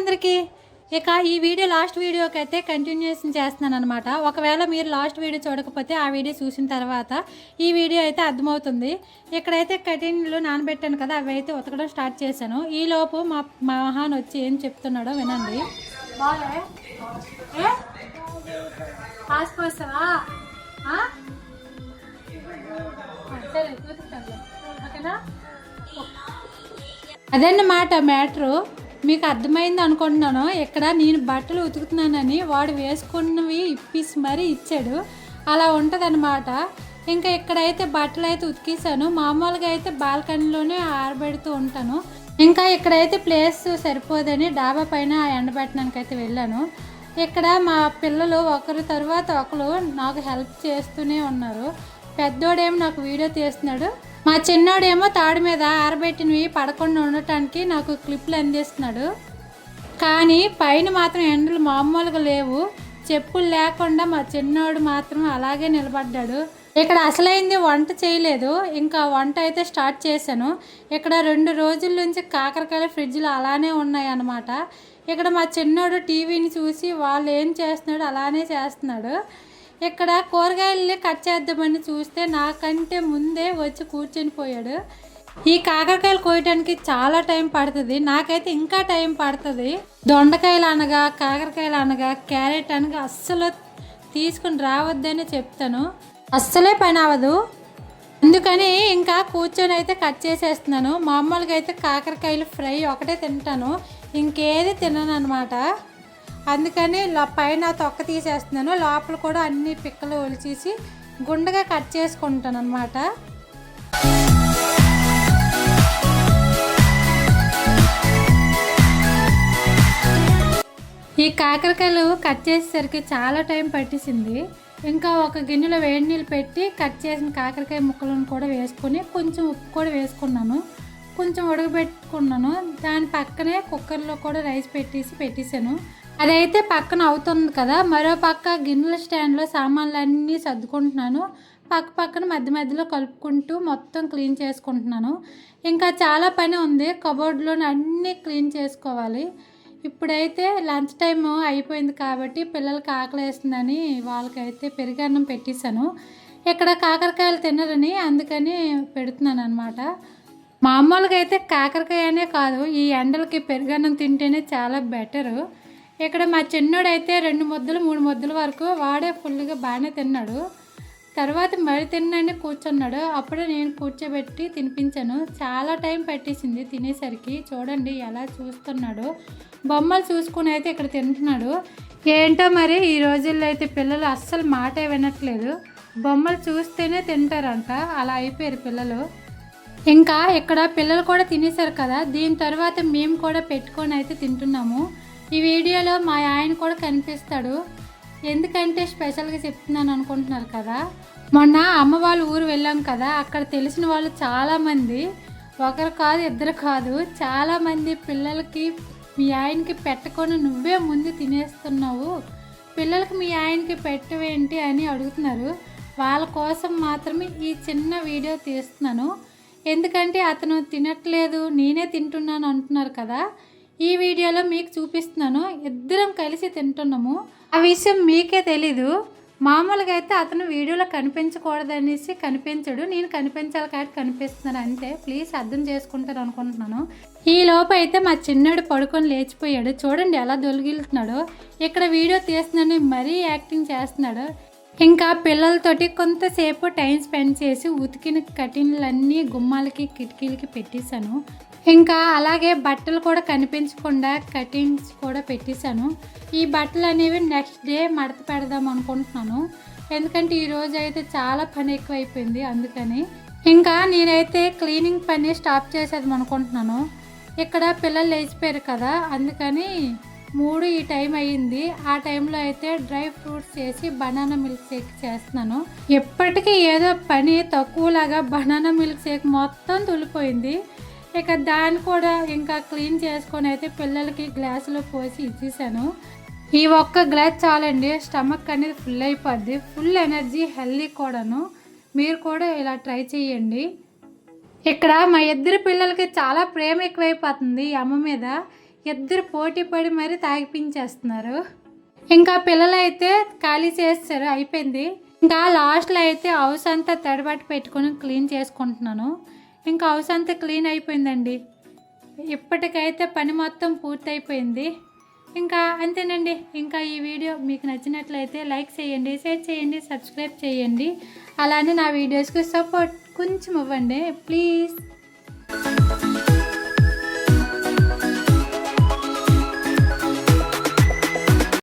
అందరికీ ఇక ఈ వీడియో లాస్ట్ వీడియోకి అయితే కంటిన్యూషన్ చేస్తున్నాను అనమాట. ఒకవేళ మీరు లాస్ట్ వీడియో చూడకపోతే ఆ వీడియో చూసిన తర్వాత ఈ వీడియో అయితే అర్థమవుతుంది. ఇక్కడైతే కటింగ్లు నానబెట్టాను కదా, అవి అయితే ఉతకడం స్టార్ట్ చేశాను. ఈలోపు మా మహాన్ వచ్చి ఏం చెప్తున్నాడో వినండి. బాలే పాసిపోస్తావా? సరే చూపిస్తాను, ఓకేనా? అదన్నమాట మ్యాటరు. మీకు అర్థమైంది అనుకుంటున్నాను. ఇక్కడ నేను బట్టలు ఉతుకుతున్నానని వాడు వేసుకున్నవి ఇప్పిసి మరీ ఇచ్చాడు. అలా ఉంటుందన్నమాట. ఇంకా ఇక్కడైతే బట్టలు అయితే ఉతికేసాను. మామూలుగా అయితే బాల్కనీలోనే ఆరబెడుతూ ఉంటాను. ఇంకా ఇక్కడైతే ప్లేస్ సరిపోదని డాబా పైన ఎండబెట్టడానికి అయితే వెళ్ళాను. ఇక్కడ మా పిల్లలు ఒకరి తర్వాత ఒకరు నాకు హెల్ప్ చేస్తూనే ఉన్నారు. పెద్దోడేమో నాకు వీడియో తీస్తున్నాడు, మా చిన్నోడేమో తాడు మీద ఆరబెట్టినవి పడకుండా ఉండటానికి నాకు క్లిప్లు అందిస్తున్నాడు. కానీ పైన మాత్రం ఎండలు మామూలుగా లేవు. చెప్పులు లేకుండా మా చిన్నోడు మాత్రం అలాగే నిలబడ్డాడు. ఇక్కడ అసలైంది వంట చేయలేదు. ఇంకా వంట అయితే స్టార్ట్ చేశాను. ఇక్కడ 2 రోజుల నుంచి కాకరకాయలు ఫ్రిడ్జ్లో అలానే ఉన్నాయి అన్నమాట. ఇక్కడ మా చిన్నోడు టీవీని చూసి వాళ్ళు ఏం చేస్తున్నాడు అలానే చేస్తున్నాడు. ఇక్కడ కూరగాయల్ని కట్ చేద్దామని చూస్తే నాకంటే ముందే వచ్చి కూర్చొని పోయాడు. ఈ కాకరకాయలు కోయడానికి చాలా టైం పడుతుంది. నాకైతే ఇంకా టైం పడుతుంది. దొండకాయలు అనగా కాకరకాయలు అనగా క్యారెట్ అనగా అస్సలు తీసుకుని రావద్దని చెప్తాను. అస్సలే పని అవ్వదు. అందుకని ఇంకా కూర్చొని అయితే కట్ చేసేస్తున్నాను. మామూలుగా అయితే కాకరకాయలు ఫ్రై ఒకటే తింటాను, ఇంకేది తినను అనమాట. అందుకని పైన తొక్క తీసేస్తున్నాను. లోపల కూడా అన్ని పిక్కలు ఒలిచేసి గుండగా కట్ చేసుకుంటాను అనమాట. ఈ కాకరకాయలు కట్ చేసేసరికి చాలా టైం పట్టేసింది. ఇంకా ఒక గిన్నెలో వేడి నీళ్ళు పెట్టి కట్ చేసిన కాకరకాయ ముక్కలను కూడా వేసుకొని కొంచెం ఉప్పు కూడా వేసుకున్నాను. కొంచెం ఉడకబెట్టుకున్నాను. దాని పక్కనే కుక్కర్లో కూడా రైస్ పెట్టేసాను. అదైతే పక్కన అవుతుంది కదా. మరో పక్క గిన్నెల స్టాండ్లో సామాన్లు అన్నీ సర్దుకుంటున్నాను. పక్కన మధ్య మధ్యలో కలుపుకుంటూ మొత్తం క్లీన్ చేసుకుంటున్నాను. ఇంకా చాలా పని ఉంది. కబోర్డ్లోని అన్నీ క్లీన్ చేసుకోవాలి. ఇప్పుడైతే లంచ్ టైం అయిపోయింది కాబట్టి పిల్లలకి ఆకలి వేస్తుందని వాళ్ళకైతే పెరుగన్నం పెట్టేశాను. ఇక్కడ కాకరకాయలు తినరని అందుకని పెడుతున్నాను అనమాట. మామూలుగా అయితే కాకరకాయ అనే కాదు, ఈ ఎండలకి పెరుగన్నం తింటేనే చాలా బెటరు. ఇక్కడ మా చిన్నోడైతే 2 ముద్దలు 3 ముద్దల వరకు వాడే ఫుల్గా బాగానే తిన్నాడు. తర్వాత మరి తిన్నాన్ని కూర్చున్నాడు. అప్పుడే నేను కూర్చోబెట్టి తినిపించాను. చాలా టైం పట్టేసింది తినేసరికి. చూడండి ఎలా చూస్తున్నాడు. బొమ్మలు చూసుకుని అయితే ఇక్కడ తింటున్నాడు. ఏంటో మరి ఈ రోజుల్లో అయితే పిల్లలు అస్సలు మాటే వినట్లేదు. బొమ్మలు చూస్తేనే తింటారంట. అలా అయిపోయారు పిల్లలు. ఇంకా ఇక్కడ పిల్లలు కూడా తినేసారు కదా. దీని తర్వాత మేము కూడా పెట్టుకొని అయితే తింటున్నాము. ఈ వీడియోలో మా ఆయన కూడా కనిపిస్తాడు. ఎందుకంటే స్పెషల్గా చెప్తున్నాను అనుకుంటున్నారు కదా. మొన్న అమ్మ వాళ్ళ ఊరు వెళ్ళాం కదా, అక్కడ తెలిసిన వాళ్ళు చాలామంది, ఒకరు కాదు ఇద్దరు కాదు, చాలామంది పిల్లలకి మీ ఆయనకి పెట్టకుండా నువ్వే ముందు తినేస్తున్నావు, పిల్లలకి మీ ఆయనకి పెట్టవేంటి అని అడుగుతున్నారు. వాళ్ళ కోసం మాత్రమే ఈ చిన్న వీడియో తీస్తున్నాను. ఎందుకంటే అతను తినట్లేదు నేనే తింటున్నాను అంటున్నారు కదా. ఈ వీడియోలో మీకు చూపిస్తున్నాను. ఇద్దరం కలిసి తింటున్నాము. ఆ విషయం మీకే తెలీదు. మామూలుగా అయితే అతను వీడియోలో కనిపించకూడదనేసి కనిపించడు, నేను కనిపించాలి కాబట్టి కనిపిస్తున్నాను అంతే. ప్లీజ్ అర్థం చేసుకుంటారు అనుకుంటున్నాను. ఈ లోపు అయితే మా చిన్నోడు పడుకొని లేచిపోయాడు. చూడండి ఎలా దొలిగిలుతున్నాడో. ఇక్కడ వీడియో తీస్తున్నాను మరీ యాక్టింగ్ చేస్తున్నాడు. ఇంకా పిల్లలతోటి కొంతసేపు టైం స్పెండ్ చేసి ఉతికిన కటింగ్లన్నీ గుమ్మాలకి కిటికీలకి పెట్టేశాను. ఇంకా అలాగే బట్టలు కూడా కనిపించకుండా కటింగ్స్ కూడా పెట్టేశాను. ఈ బట్టలు అనేవి నెక్స్ట్ డే మడత పెడదాం అనుకుంటున్నాను. ఎందుకంటే ఈరోజు అయితే చాలా పని ఎక్కువైపోయింది. అందుకని ఇంకా నేనైతే క్లీనింగ్ పని స్టాప్ చేసేద్దాం అనుకుంటున్నాను. ఇక్కడ పిల్లలు లేచిపోయారు కదా, అందుకని 3 ఈ టైం అయ్యింది. ఆ టైంలో అయితే డ్రై ఫ్రూట్స్ చేసి బనానా మిల్క్ షేక్ చేస్తున్నాను. ఎప్పటికీ ఏదో పని తక్కువలాగా బనానా మిల్క్ షేక్ మొత్తం తులిపోయింది. ఇక దాన్ని కూడా ఇంకా క్లీన్ చేసుకొని అయితే పిల్లలకి గ్లాసులో పోసి ఇచ్చేసాను. ఈ ఒక్క గ్లాస్ చాలండి, స్టమక్ అనేది ఫుల్ అయిపోద్ది. ఫుల్ ఎనర్జీ, హెల్దీ కూడాను. మీరు కూడా ఇలా ట్రై చేయండి. ఇక్కడ మా ఇద్దరు పిల్లలకి చాలా ప్రేమ ఎక్కువైపోతుంది ఈ అమ్మ మీద. ఇద్దరు పోటీ పడి మరీ తాగిపించేస్తున్నారు. ఇంకా పిల్లలు అయితే ఖాళీ చేస్తారు, అయిపోయింది. ఇంకా లాస్ట్లో అయితే హౌస్ అంతా తడిబట్టి పెట్టుకొని క్లీన్ చేసుకుంటున్నాను. ఇంకా హౌస్ అంతా క్లీన్ అయిపోయిందండి. ఇప్పటికైతే పని మొత్తం పూర్తయిపోయింది. ఇంకా అంతేనండి. ఇంకా ఈ వీడియో మీకు నచ్చినట్లయితే లైక్ చేయండి, షేర్ చేయండి, సబ్స్క్రైబ్ చేయండి. అలానే నా వీడియోస్కి సపోర్ట్ కొంచెం ఇవ్వండి ప్లీజ్.